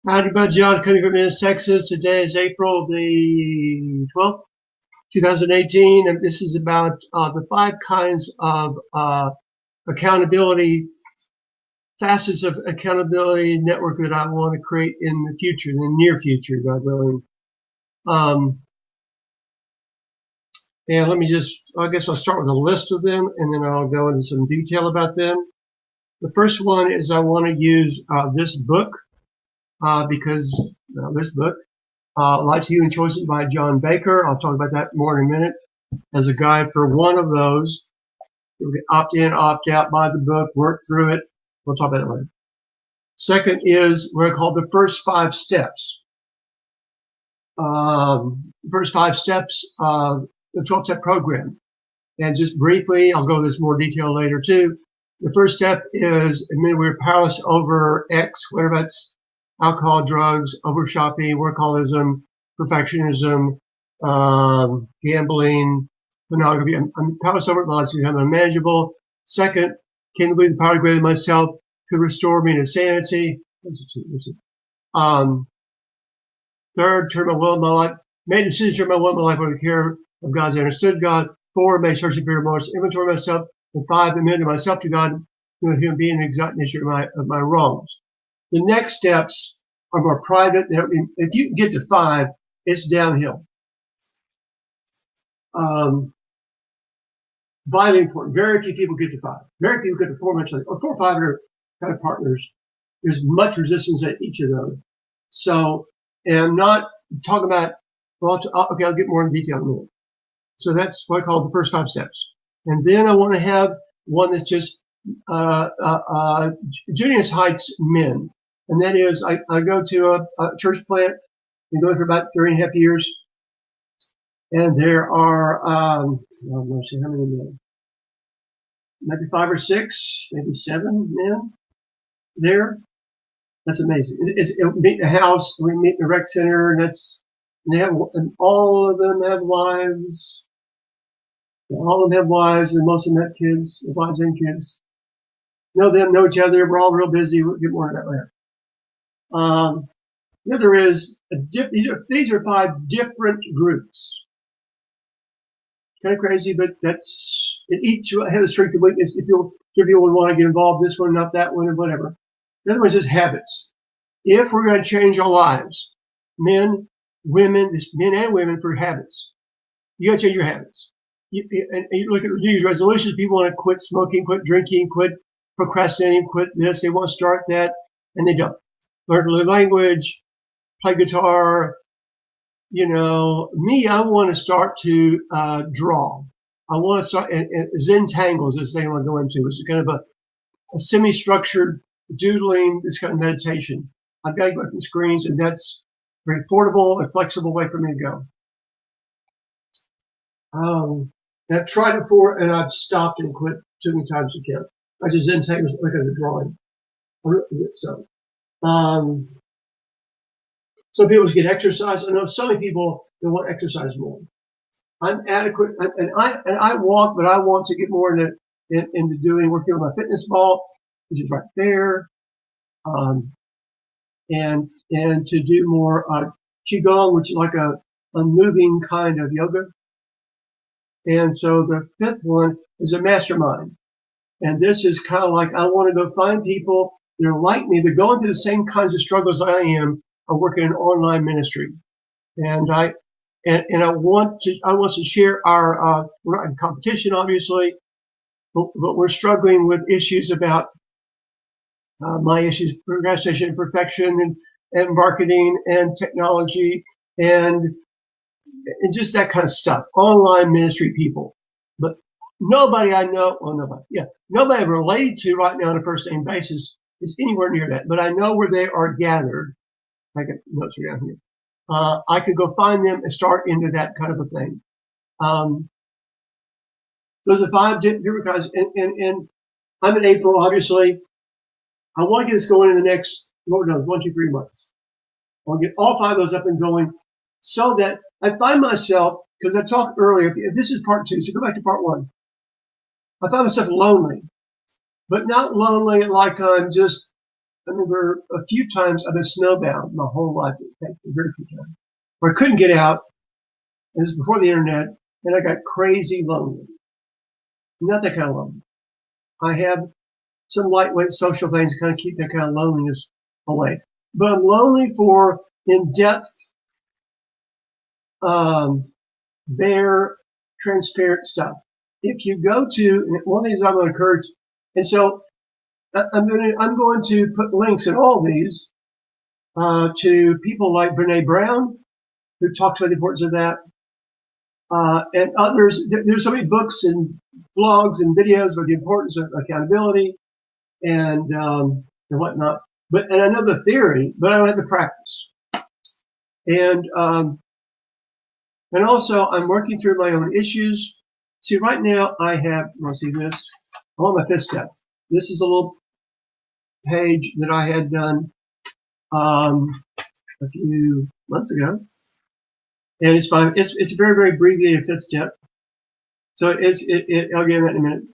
Howdy, Bud John, coming from Ennis, Texas. Today is April the 12th, 2018, and this is about the 5 kinds of accountability, facets of accountability network that I want to create in the future, in the near future, God willing. And let me I guess I'll start with a list of them, and then I'll go into some detail about them. The first one is I want to use this book, because this book, Life's Healing Choices by John Baker. I'll talk about that more in a minute. As a guide for one of those, you can opt in, opt out, buy the book, work through it. We'll talk about it later. Second is what I call the first 5 steps. First 5 steps of the 12-step program. And just briefly, I'll go into this more detail later too. The first step is admit we're powerless over X, whatever that's alcohol, drugs, over shopping, workaholism, perfectionism, gambling, pornography. I'm powerless over it, but it's become unmanageable. Second, can I believe the power greater than myself could restore me to sanity? Third, turn my will in my life. Made a decision to turn my will in my life over the care of God's understood God. 4, make search superior remorse, inventory myself. And 5, admit to myself to God, human being, the exact nature of my wrongs. The next steps are more private. If you get to 5, it's downhill. Vitally important. Very few people get to 5. Very few get to 4 much like 4 or 5 are kind of partners. There's much resistance at each of those. So, and I'm not talking about, well, okay, I'll get more in detail in a minute. So that's what I call the first 5 steps. And then I want to have one that's just Junius Heights men. And that is, I go to a church plant. Been going for about 3.5 years. And there are, let's see, how many men? Maybe 5 or 6, maybe 7 men there. That's amazing. It'll meet in the house. We meet in the rec center, and and all of them have wives. All of them have wives, and most of them have kids, wives and kids. Know them, know each other. We're all real busy. We'll get more of that later. The other is these are 5 different groups. Kind of crazy, but each has a strength and weakness. If people would want to get involved, this one, not that one, or whatever. The other one is just habits. If we're going to change our lives, men, women, men and women, for habits, you got to change your habits. And you look at New Year's resolutions. People want to quit smoking, quit drinking, quit procrastinating, quit this. They want to start that, and they don't. Learn to learn language, play guitar. Me, I want to start to draw. I want to start, and Zentangles is the thing I want to go into. It's kind of a semi-structured doodling, this kind of meditation. I've got to go from screens, and that's a very affordable and flexible way for me to go. I've tried it before, and I've stopped and quit too many times to count. I just Zentangles look at the drawing. So, some people get exercise. I know so many people that want to exercise more. I'm adequate, and I walk, but I want to get more into working on my fitness ball, which is right there, and to do more qigong, which is like a moving kind of yoga. And so the 5th one is a mastermind, and this is kind of like I want to go find people that are like me, they're going through the same kinds of struggles I am. I work in an online ministry, and I want to share our, we're not in competition, obviously, but we're struggling with issues about my issues, procrastination and perfection, and marketing and technology and just that kind of stuff. Online ministry people. But nobody I know, nobody I'm related to right now on a first name basis is anywhere near that. But I know where they are gathered. I got notes around here. I could go find them and start into that kind of a thing. Those are 5 different kinds. And I'm in April, obviously. I want to get this going in the next, 1, 2, 3 months. I want to get all 5 of those up and going so that I find myself, because I talked earlier, if this is part 2, so go back to part 1. I find myself lonely, but not lonely like I'm just I remember a few times I've been snowbound my whole life, very few times, where I couldn't get out. This is before the internet, and I got crazy lonely. Not that kind of lonely. I have some lightweight social things to kind of keep that kind of loneliness away. But I'm lonely for in-depth, bare, transparent stuff. If you go to, one of the things I'm going to encourage, and so I'm going to put links in all these to people like Brene Brown, who talks about the importance of that, and others. There's so many books and vlogs and videos about the importance of accountability and whatnot. And I know the theory, but I don't have the practice. And also, I'm working through my own issues. See, right now I have. Want to see this? I'm on my fifth step. This is a little page that I had done a few months ago, and it's fine. It's a very, very abbreviated fifth step. So I'll get into that in a minute.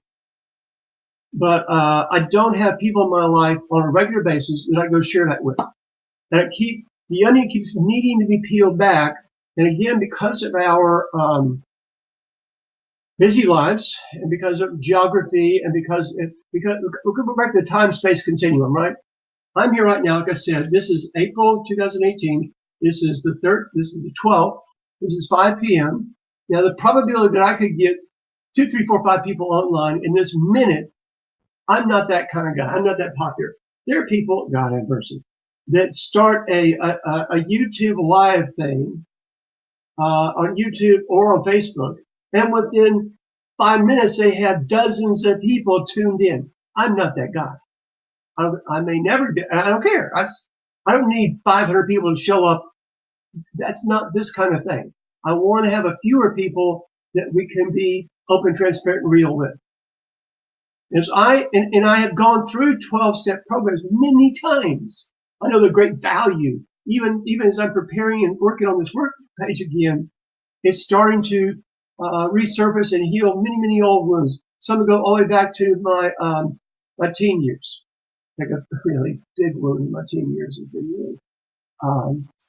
But I don't have people in my life on a regular basis that I go share that with. And the onion keeps needing to be peeled back. And again, because of our busy lives, and because of geography, and because we could go back to the time-space continuum, right? I'm here right now, like I said. This is April 2018. This is the 12th. This is 5 p.m. Now, the probability that I could get 2, 3, 4, 5 people online in this minute, I'm not that kind of guy. I'm not that popular. There are people, God have mercy, that start a YouTube live thing on YouTube or on Facebook, and within 5 minutes they have dozens of people tuned in. I'm not that guy. I may never do. I don't care. I don't need 500 people to show up. That's not this kind of thing. I want to have a fewer people that we can be open, transparent, and real with. I have gone through 12-step programs many times. I know the great value. Even as I'm preparing and working on this work page again, it's starting to resurface and heal many, many old wounds. Some go all the way back to my teen years. Like a really big wound in my teen years has been really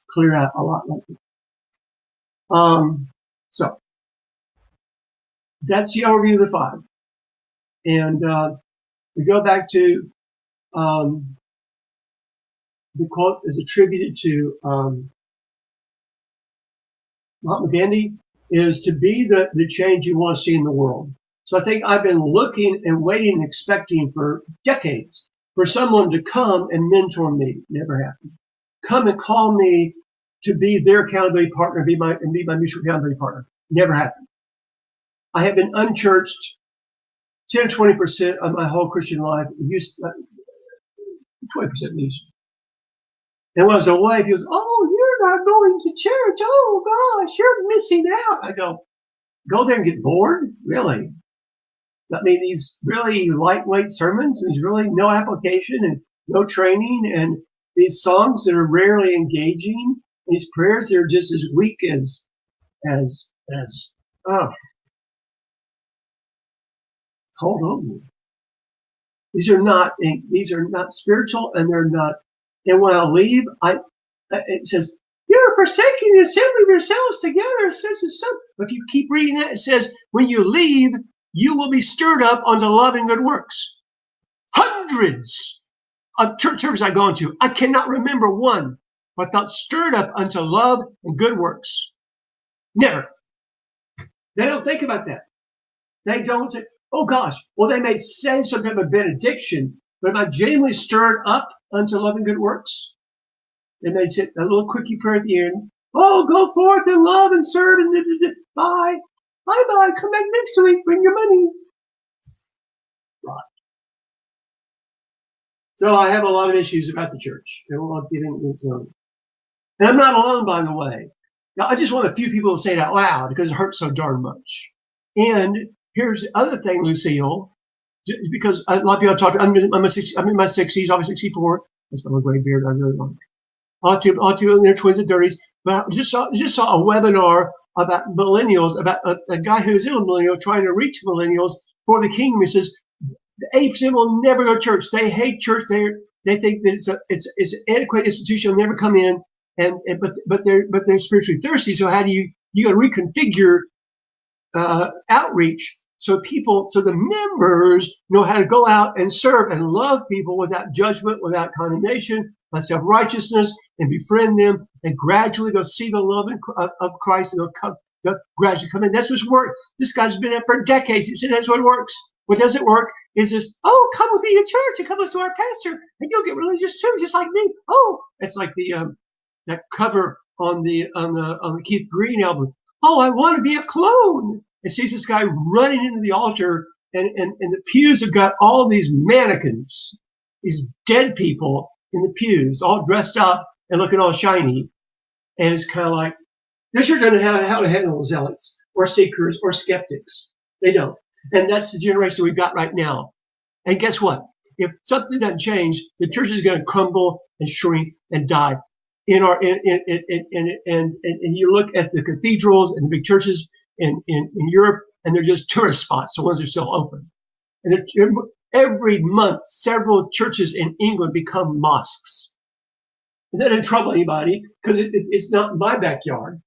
cleared out a lot lately. So that's the overview of the 5. And we go back to the quote is attributed to Mahatma Gandhi, is to be the change you want to see in the world. So I think I've been looking and waiting and expecting for decades for someone to come and mentor me. Never happened. Come and call me to be their accountability partner, be my mutual accountability partner. Never happened. I have been unchurched 10 or 20% of my whole Christian life, 20% at least. And when I was away, he goes, "Oh, you're not going to church. Oh, gosh, you're missing out." I go there and get bored? Really? I mean, these really lightweight sermons, and there's really no application and no training, and these songs that are rarely engaging, these prayers that are just as weak as hold on. These are not spiritual, and they're not. And when I leave, it says, "You're forsaking the assembly of yourselves together." It says so. But if you keep reading that, it says, when you leave, you will be stirred up unto love and good works. Hundreds of church services I've gone to, I cannot remember one without stirred up unto love and good works. Never. They don't think about that. They don't say, "Oh gosh," well, they may say some kind of a benediction, but am I genuinely stirred up unto love and good works? And they'd say a little quickie prayer at the end. "Oh, go forth and love and serve and bye. Bye. Come back next week. Bring your money." Right. So I have a lot of issues about the church. And I'm not alone, by the way. Now, I just want a few people to say it out loud because it hurts so darn much. And here's the other thing, Lucille, because a lot of people I've talked to, I'm in my 60s, I'll be 64. That's my gray beard I really like. All two in their 20s and 30s. But I just saw a webinar about millennials, about a guy who's in a millennial trying to reach millennials for the kingdom. He says, 80% will never go to church. They hate church. They think that it's an antiquated institution, will never come in, but they're spiritually thirsty. So how do you got to reconfigure outreach so the members know how to go out and serve and love people without judgment, without condemnation, without self-righteousness, and befriend them, and gradually they'll see the love of Christ, and they'll gradually come in. That's what's worked. This guy's been at for decades. He said that's what works. What doesn't work is this, oh, come with me to church and come with to our pastor, and you'll get religious too, just like me. Oh, it's like the that cover on the Keith Green album. Oh, I want to be a clone. And sees this guy running into the altar, and the pews have got all these mannequins, these dead people in the pews, all dressed up and looking all shiny. And it's kind of like, they sure don't know how to handle zealots or seekers or skeptics. They don't. And that's the generation we've got right now. And guess what? If something doesn't change, the church is going to crumble and shrink and die. And you look at the cathedrals and the big churches in Europe, and they're just tourist spots, the ones that are still open. And every month, several churches in England become mosques. And that doesn't trouble anybody because it's not my backyard.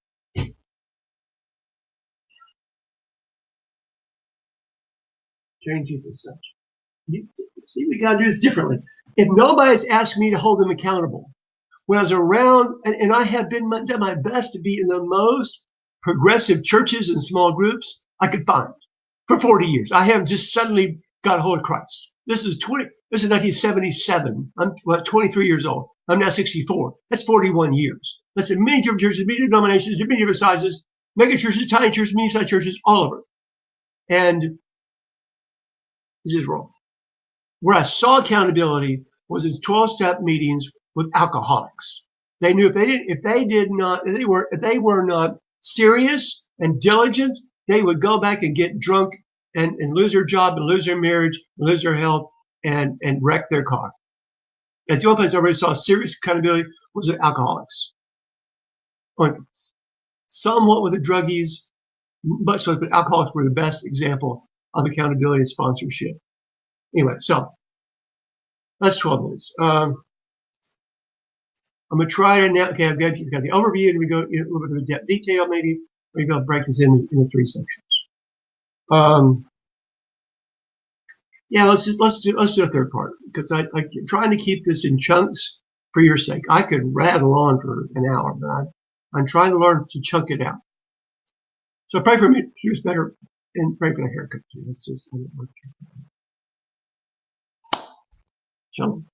Changing the subject. See, we got to do this differently. If nobody's asked me to hold them accountable, when I was around, and I have done my best to be in the most progressive churches and small groups I could find for 40 years. I haven't just suddenly got a hold of Christ. This is 1977. I'm 23 years old. I'm now 64. That's 41 years. That's in many different churches, many denominations, many different sizes, mega churches, tiny churches, medium-sized churches, all over. And this is wrong. Where I saw accountability was in 12-step meetings with alcoholics. They knew if they were not serious and diligent, they would go back and get drunk and lose their job and lose their marriage, and lose their health, and wreck their car. And the only place I already saw serious accountability was with alcoholics. Somewhat with the druggies, much less, but alcoholics were the best example of accountability and sponsorship. Anyway, so that's 12 minutes. I'm going to try to now. Okay, I've got the overview, and we go in a little bit of depth detail. Maybe I'll break this into 3 sections. Yeah, let's do a third part, because I'm trying to keep this in chunks for your sake. I could rattle on for an hour, but I'm trying to learn to chunk it out. So pray for me. Here's better, and pray for the haircut too. Let's just. Shalom.